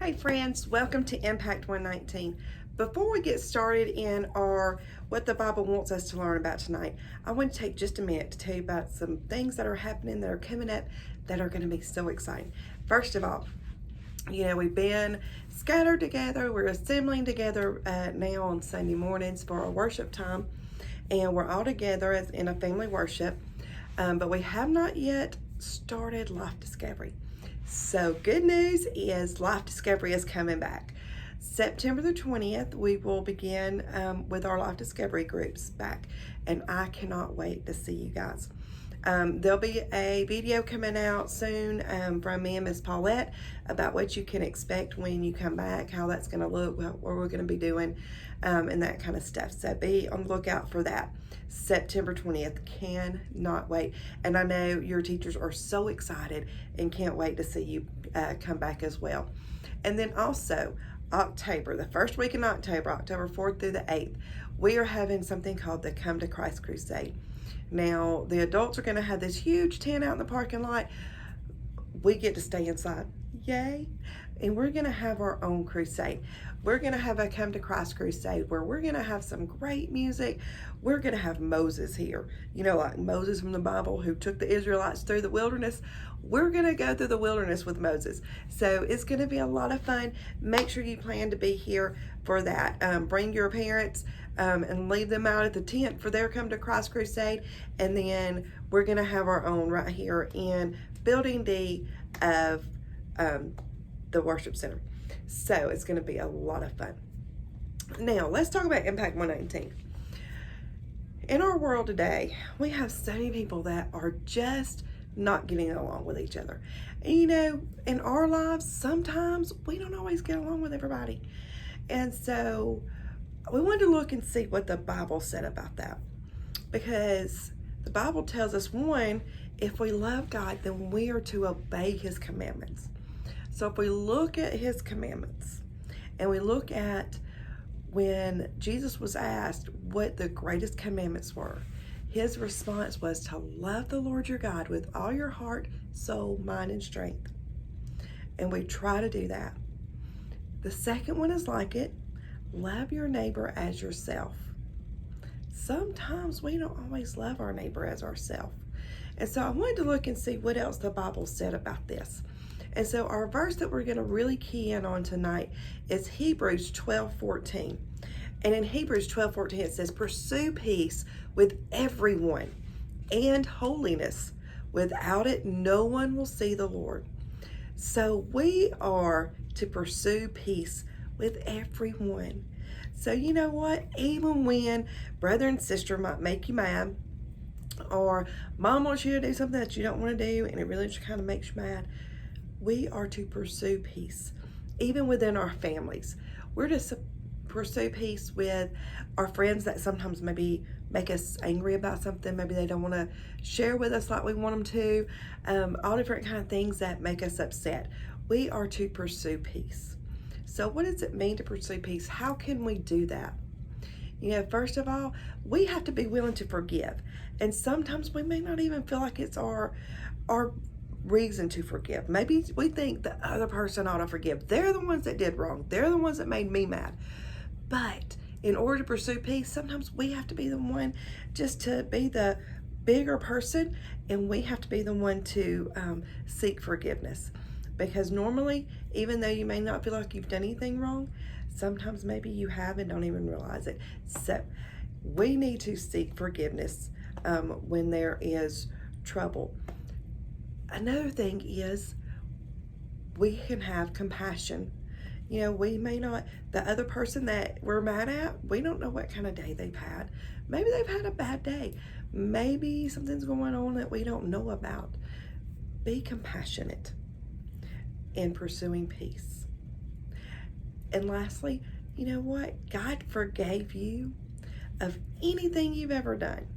Hey friends, welcome to Impact 119. Before we get started in our what the Bible wants us to learn about tonight, I want to take just a minute to tell you about some things that are happening that are coming up that are going to be so exciting. First of all, we've been scattered together. We're assembling together now on Sunday mornings for our worship time, and we're all together as in a family worship, but we have not yet started Life Discovery. So good news is Life Discovery is coming back. September the 20th, we will begin with our Life Discovery groups back, and I cannot wait to see you guys. There'll be a video coming out soon from me and Miss Paulette about what you can expect when you come back, how that's going to look, what we're going to be doing, and that kind of stuff. So be on the lookout for that. September 20th, cannot wait. And I know your teachers are so excited and can't wait to see you come back as well. And then also, October, the first week in October, October 4th through the 8th, we are having something called the Come to Christ Crusade. Now, the adults are going to have this huge tent out in the parking lot. We get to stay inside. Yay. And we're going to have our own crusade. We're going to have a Come to Christ crusade where we're going to have some great music. We're going to have Moses here. Like Moses from the Bible who took the Israelites through the wilderness. We're going to go through the wilderness with Moses. So it's going to be a lot of fun. Make sure you plan to be here for that. Bring your parents and leave them out at the tent for their Come to Christ crusade. And then we're going to have our own right here in Building D of the worship center. So it's going to be a lot of fun. Now let's talk about Impact 119. In our world today, we have so many people that are just not getting along with each other. And, in our lives, sometimes we don't always get along with everybody. And so we wanted to look and see what the Bible said about that. Because the Bible tells us, one, if we love God, then we are to obey His commandments. So if we look at His commandments and we look at when Jesus was asked what the greatest commandments were, His response was to love the Lord your God with all your heart, soul, mind, and strength. And we try to do that. The second one is like it. Love your neighbor as yourself. Sometimes we don't always love our neighbor as ourselves. And so I wanted to look and see what else the Bible said about this. And so our verse that we're going to really key in on tonight is Hebrews 12:14. And in Hebrews 12:14 it says, pursue peace with everyone and holiness. Without it, no one will see the Lord. So we are to pursue peace with everyone. So you know what? Even when brother and sister might make you mad, or mom wants you to do something that you don't want to do and it really just kind of makes you mad, we are to pursue peace. Even within our families, we're to pursue peace with our friends that sometimes maybe make us angry about something. Maybe they don't want to share with us like we want them to. All different kind of things that make us upset. We are to pursue peace. So what does it mean to pursue peace? How can we do that? First of all, we have to be willing to forgive. And sometimes we may not even feel like it's our reason to forgive. Maybe we think the other person ought to forgive. They're the ones that did wrong. They're the ones that made me mad. But in order to pursue peace, sometimes we have to be the one just to be the bigger person, and we have to be the one to seek forgiveness. Because normally, even though you may not feel like you've done anything wrong, sometimes maybe you have and don't even realize it. So we need to seek forgiveness when there is trouble. Another thing is we can have compassion. We may not, the other person that we're mad at, we don't know what kind of day they've had. Maybe they've had a bad day. Maybe something's going on that we don't know about. Be compassionate in pursuing peace. And lastly, you know what? God forgave you of anything you've ever done.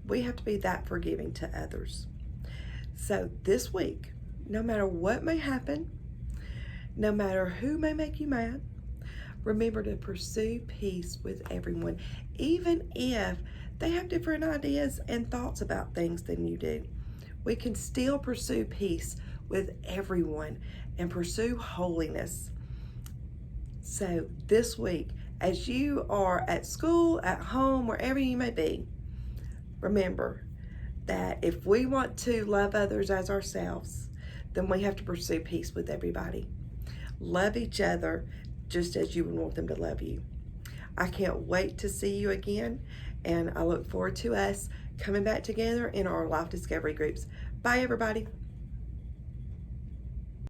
We have to be that forgiving to others. So this week, no matter what may happen, no matter who may make you mad, remember to pursue peace with everyone, even if they have different ideas and thoughts about things than you do. We can still pursue peace with everyone and pursue holiness. So this week, as you are at school, at home, wherever you may be, remember that if we want to love others as ourselves, then we have to pursue peace with everybody. Love each other just as you would want them to love you. I can't wait to see you again, and I look forward to us coming back together in our life discovery groups. Bye, everybody.